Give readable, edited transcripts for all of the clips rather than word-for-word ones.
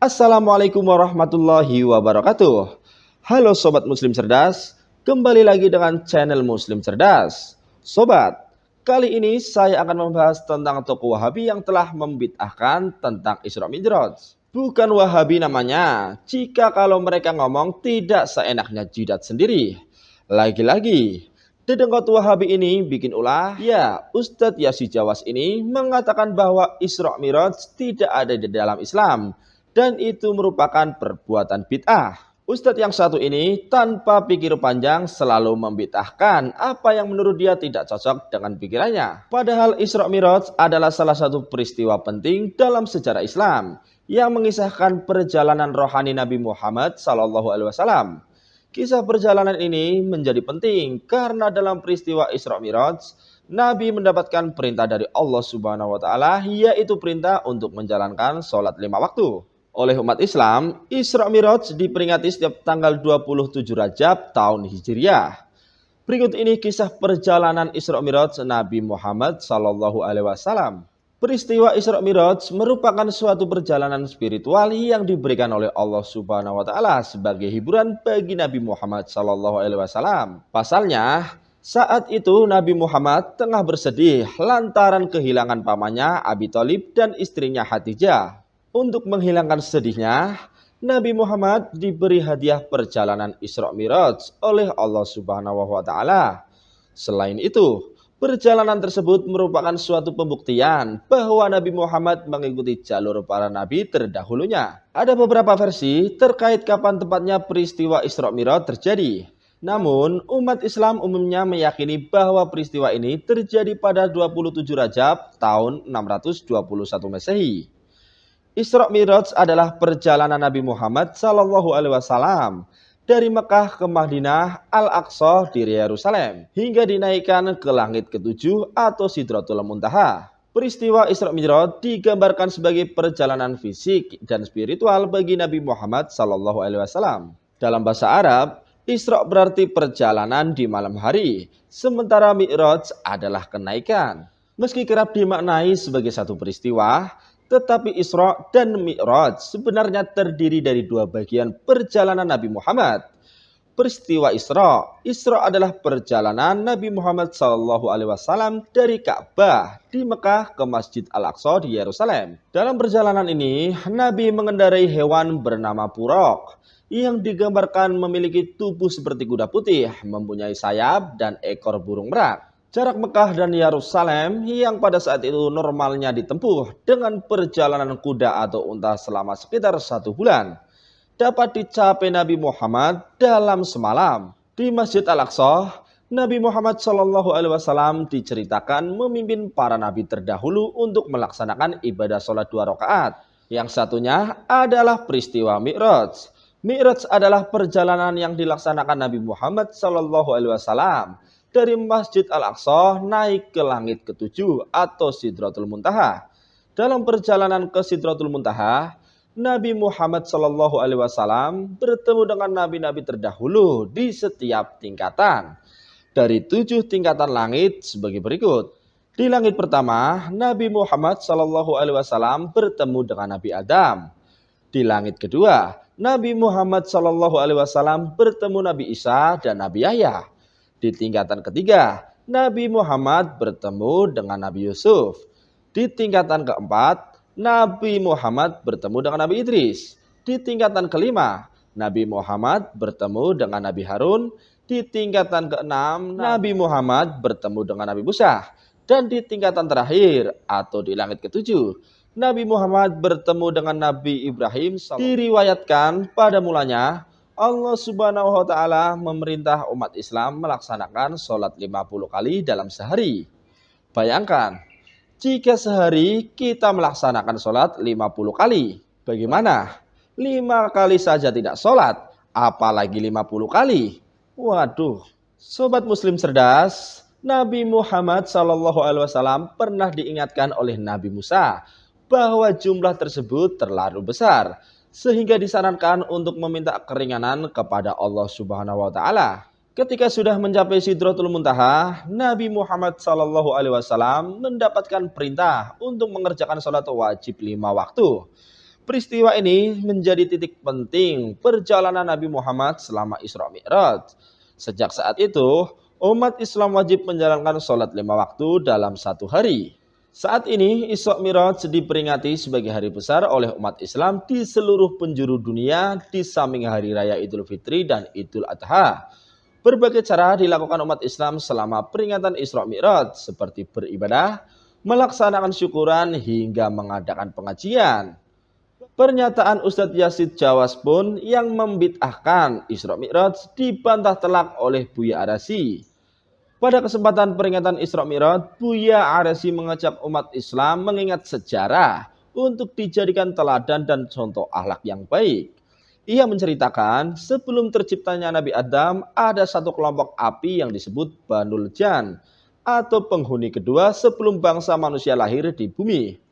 Assalamualaikum warahmatullahi wabarakatuh. Halo Sobat Muslim Cerdas, kembali lagi dengan channel Muslim Cerdas. Sobat, kali ini saya akan membahas tentang tokoh Wahabi yang telah membid'ahkan tentang Isra Mi'raj. Bukan Wahabi namanya, jika kalau mereka ngomong tidak seenaknya jidat sendiri. Lagi-lagi, dedengkot Wahabi ini bikin ulah, ya Ustadz Yasin Jawas ini mengatakan bahwa Isra Mi'raj tidak ada di dalam Islam dan itu merupakan perbuatan bid'ah. Ustadz yang satu ini tanpa pikir panjang selalu membid'ahkan apa yang menurut dia tidak cocok dengan pikirannya. Padahal Isra Mi'raj adalah salah satu peristiwa penting dalam sejarah Islam yang mengisahkan perjalanan rohani Nabi Muhammad SAW. Kisah perjalanan ini menjadi penting karena dalam peristiwa Isra Mi'raj, Nabi mendapatkan perintah dari Allah Subhanahu wa taala, yaitu perintah untuk menjalankan sholat 5 waktu. Oleh umat Islam, Isra Mi'raj diperingati setiap tanggal 27 Rajab tahun Hijriah. Berikut ini kisah perjalanan Isra Mi'raj Nabi Muhammad SAW. Peristiwa Isra Mi'raj merupakan suatu perjalanan spiritual yang diberikan oleh Allah Subhanahu wa taala sebagai hiburan bagi Nabi Muhammad SAW. Pasalnya, saat itu Nabi Muhammad tengah bersedih lantaran kehilangan pamannya Abi Thalib dan istrinya Khadijah. Untuk menghilangkan sedihnya, Nabi Muhammad diberi hadiah perjalanan Isra Mi'raj oleh Allah Subhanahu wa taala. Selain itu, perjalanan tersebut merupakan suatu pembuktian bahwa Nabi Muhammad mengikuti jalur para nabi terdahulunya. Ada beberapa versi terkait kapan tepatnya peristiwa Isra Mi'raj terjadi. Namun, umat Islam umumnya meyakini bahwa peristiwa ini terjadi pada 27 Rajab tahun 621 Masehi. Isra Mi'raj adalah perjalanan Nabi Muhammad SAW dari Mekah ke Madinah, Al-Aqsa di Yerusalem, hingga dinaikkan ke langit ketujuh atau Sidratul Muntaha. Peristiwa Isra Mi'raj digambarkan sebagai perjalanan fisik dan spiritual bagi Nabi Muhammad SAW. Dalam bahasa Arab, Isra berarti perjalanan di malam hari, sementara Mi'raj adalah kenaikan. Meski kerap dimaknai sebagai satu peristiwa, tetapi Isra dan Mi'raj sebenarnya terdiri dari dua bagian perjalanan Nabi Muhammad. Peristiwa Isra adalah perjalanan Nabi Muhammad SAW dari Ka'bah di Mekah ke Masjid Al-Aqsa di Yerusalem. Dalam perjalanan ini, Nabi mengendarai hewan bernama Buraq yang digambarkan memiliki tubuh seperti kuda putih, mempunyai sayap dan ekor burung merak. Jarak Mekah dan Yerusalem yang pada saat itu normalnya ditempuh dengan perjalanan kuda atau unta selama sekitar 1 bulan, dapat dicapai Nabi Muhammad dalam semalam. Di Masjid Al-Aqsa, Nabi Muhammad SAW diceritakan memimpin para nabi terdahulu untuk melaksanakan ibadah sholat 2 rakaat. Yang satunya adalah peristiwa Mi'raj. Mi'raj adalah perjalanan yang dilaksanakan Nabi Muhammad SAW dari Masjid Al-Aqsa naik ke langit ketujuh atau Sidratul Muntaha. Dalam perjalanan ke Sidratul Muntaha, Nabi Muhammad SAW bertemu dengan nabi-nabi terdahulu di setiap tingkatan. Dari 7 tingkatan langit sebagai berikut. Di langit pertama, Nabi Muhammad SAW bertemu dengan Nabi Adam. Di langit kedua, Nabi Muhammad SAW bertemu Nabi Isa dan Nabi Yahya. Di tingkatan ketiga, Nabi Muhammad bertemu dengan Nabi Yusuf. Di tingkatan keempat, Nabi Muhammad bertemu dengan Nabi Idris. Di tingkatan kelima, Nabi Muhammad bertemu dengan Nabi Harun. Di tingkatan keenam, Nabi Muhammad bertemu dengan Nabi Musa. Dan di tingkatan terakhir atau di langit ketujuh, Nabi Muhammad bertemu dengan Nabi Ibrahim. Diriwayatkan pada mulanya, Allah Subhanahu wa taala memerintah umat Islam melaksanakan sholat 50 kali dalam sehari. Bayangkan, jika sehari kita melaksanakan sholat 50 kali, bagaimana? 5 kali saja tidak sholat, apalagi 50 kali. Waduh, Sobat Muslim Cerdas, Nabi Muhammad SAW pernah diingatkan oleh Nabi Musa bahwa jumlah tersebut terlalu besar, sehingga disarankan untuk meminta keringanan kepada Allah Subhanahu wa taala. Ketika sudah mencapai Sidratul Muntaha, Nabi Muhammad SAW mendapatkan perintah untuk mengerjakan sholat wajib 5 waktu. Peristiwa ini menjadi titik penting perjalanan Nabi Muhammad selama Isra Mi'raj. Sejak saat itu, umat Islam wajib menjalankan sholat 5 waktu dalam satu hari. Saat ini, Isra Mi'raj diperingati sebagai hari besar oleh umat Islam di seluruh penjuru dunia di samping hari raya Idul Fitri dan Idul Adha. Berbagai cara dilakukan umat Islam selama peringatan Isra Mi'raj seperti beribadah, melaksanakan syukuran hingga mengadakan pengajian. Pernyataan Ustadz Yazid Jawas pun yang membid'ahkan Isra Mi'raj dibantah telak oleh Buya Arasy. Pada kesempatan peringatan Isra Mi'raj, Buya Arasy mengajak umat Islam mengingat sejarah untuk dijadikan teladan dan contoh akhlak yang baik. Ia menceritakan sebelum terciptanya Nabi Adam ada satu kelompok api yang disebut Banul Jan atau penghuni kedua sebelum bangsa manusia lahir di bumi.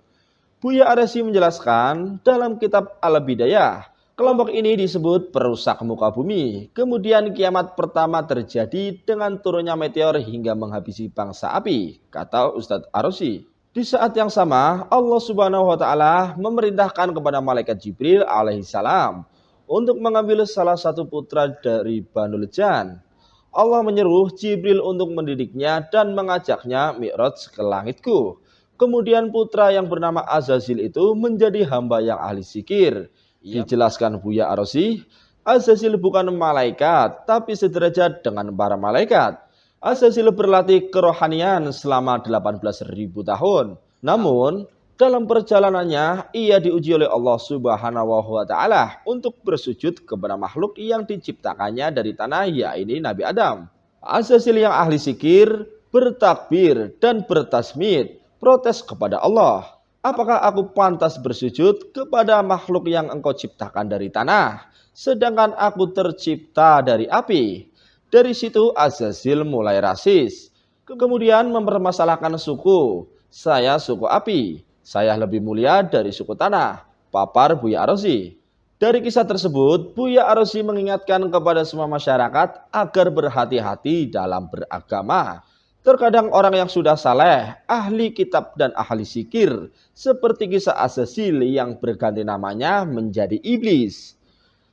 Buya Arasy menjelaskan dalam kitab Al-Bidayah, kelompok ini disebut perusak muka bumi. Kemudian kiamat pertama terjadi dengan turunnya meteor hingga menghabisi bangsa api, kata Ustadz Arasy. Di saat yang sama, Allah Subhanahu wa taala memerintahkan kepada malaikat Jibril alaihissalam untuk mengambil salah satu putra dari Banul Jan. Allah menyeruh Jibril untuk mendidiknya dan mengajaknya Mi'raj ke langitku. Kemudian putra yang bernama Azazil itu menjadi hamba yang ahli zikir. Dijelaskan Buya Arasy, Azazil bukan malaikat, tapi sederajat dengan para malaikat. Azazil berlatih kerohanian selama 18.000 tahun. Namun, dalam perjalanannya, ia diuji oleh Allah Subhanahu wa taala untuk bersujud kepada makhluk yang diciptakannya dari tanah, yaitu Nabi Adam. Azazil yang ahli zikir bertakbir dan bertasmid, protes kepada Allah, apakah aku pantas bersujud kepada makhluk yang engkau ciptakan dari tanah, sedangkan aku tercipta dari api? Dari situ Azazil mulai rasis, kemudian mempermasalahkan suku. Saya suku api, saya lebih mulia dari suku tanah, papar Buya Arasy. Dari kisah tersebut, Buya Arasy mengingatkan kepada semua masyarakat agar berhati-hati dalam beragama. Terkadang orang yang sudah saleh, ahli kitab dan ahli zikir, seperti kisah Azazil yang berganti namanya menjadi iblis.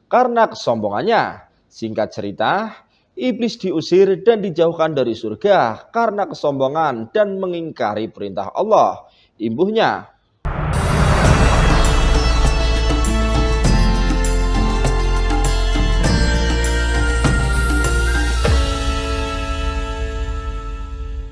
Karena kesombongannya, singkat cerita, iblis diusir dan dijauhkan dari surga karena kesombongan dan mengingkari perintah Allah. Imbuhnya,